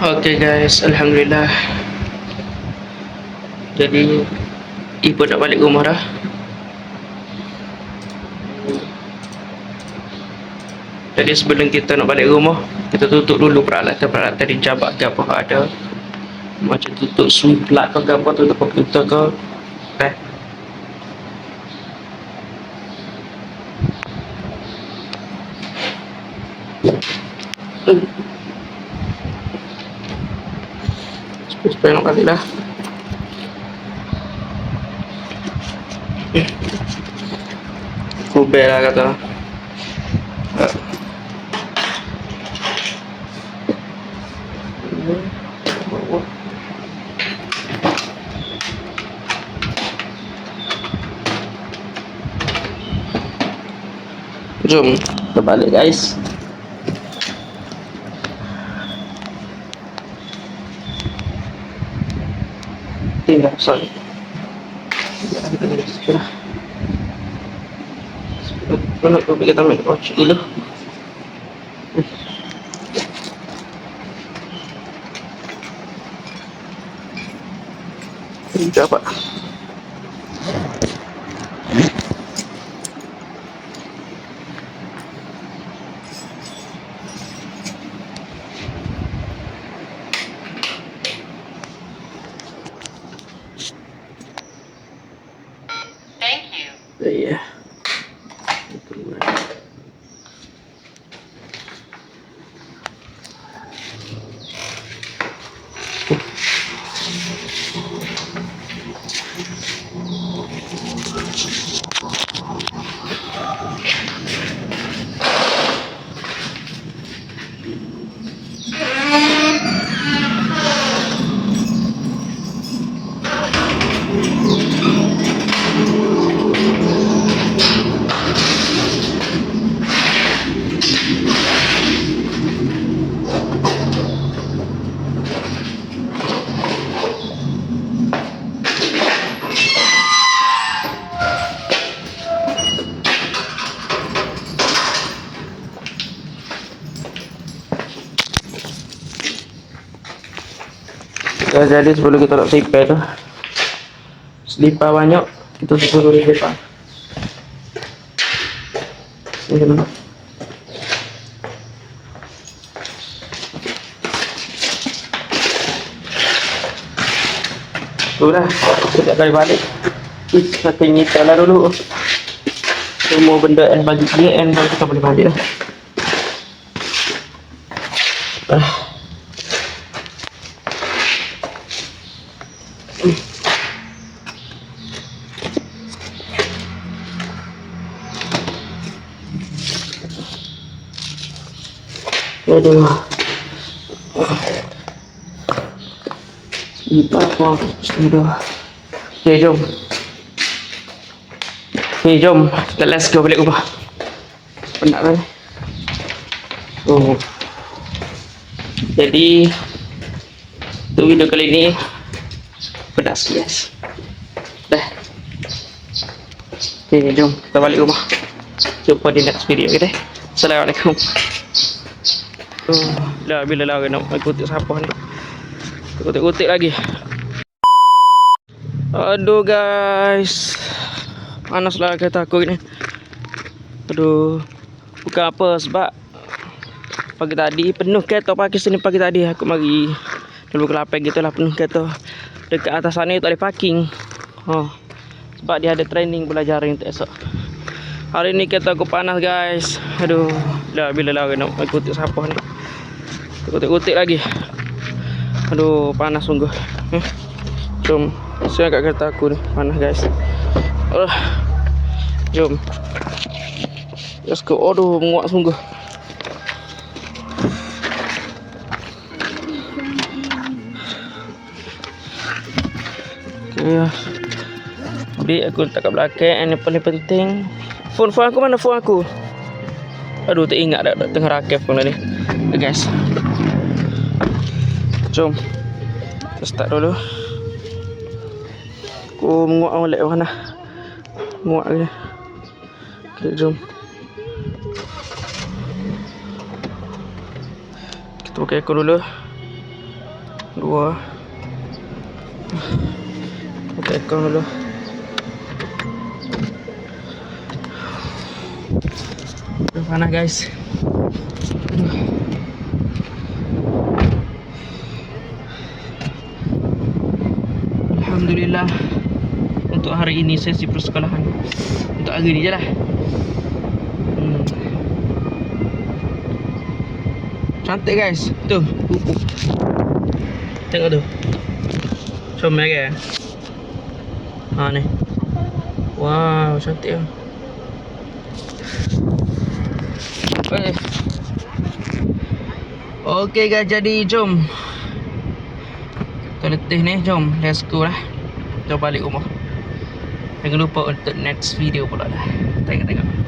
Okay guys, Alhamdulillah. Jadi ibu nak balik rumah dah. Jadi sebelum kita nak balik rumah, kita tutup dulu peralatan-peralatan di jabak ke apa ada. Macam tutup suplak ke apa, tutup komputer ke. Okay. Supaya nak balik lah. Kubel lah kata. Jom kita balik guys. Tinggal sorry. Nak kita main watch dulu. Coba. Thank you. Iya. Jadi sebelum kita nak selipar tu, selipar banyak, kita suruh selipar. Ini. Sudah, setiap kali balik, kita nyita lah dulu. Semua benda bagi dia, baru kita boleh balik lah. Aduh. Lipat apa? Sudah. Okay, jom. Okay, jom. Let's go balik rumah. Penat lah ni. Oh. Jadi untuk video kali ni pedas guys. Dah. Okay, jom kita balik rumah. Jumpa di next video kita. Assalamualaikum. Dah bila lah nak kutip siapa ni. Kutip-kutip lagi. Aduh guys. Panaslah kereta aku ni. Aduh. Bukan apa sebab pagi tadi penuh kereta parking sini pagi tadi aku mari dulu ke lapang gitulah penuh kereta. Dekat atas sana tak ada parking. Sebab dia ada training belajar untuk esok. Hari ni kereta aku panas guys. Aduh. Dah bila lah nak kutip siapa ni. Kutip-kutip lagi. Aduh, panas sungguh. Jom. Saya kat kereta aku ni. Panas guys. Jom. Let's go. Aduh, menguat sungguh. Okay. Bik aku letak kat belakang. Yang paling penting. Phone aku mana phone aku? Aduh, tak ingat dah tengah rakam phone tadi. Okay, guys. Jom kita start dulu. Aku menguap molek mana. Menguap lagi. Okay, jom. Kita pakai aircon dulu. 2. Buka aircon dulu. Udah panas guys. Alhamdulillah untuk hari ini sesi persekolahan untuk hari ni je lah. Cantik guys. Tu pupuk. Tengok tu. Comel kan? Ha ni. Wow, cantik lah. Okay guys, jadi jom kita letih ni, jom let's go lah. Kita balik rumah. Jangan lupa untuk next video pula lah. Tengok-tengok.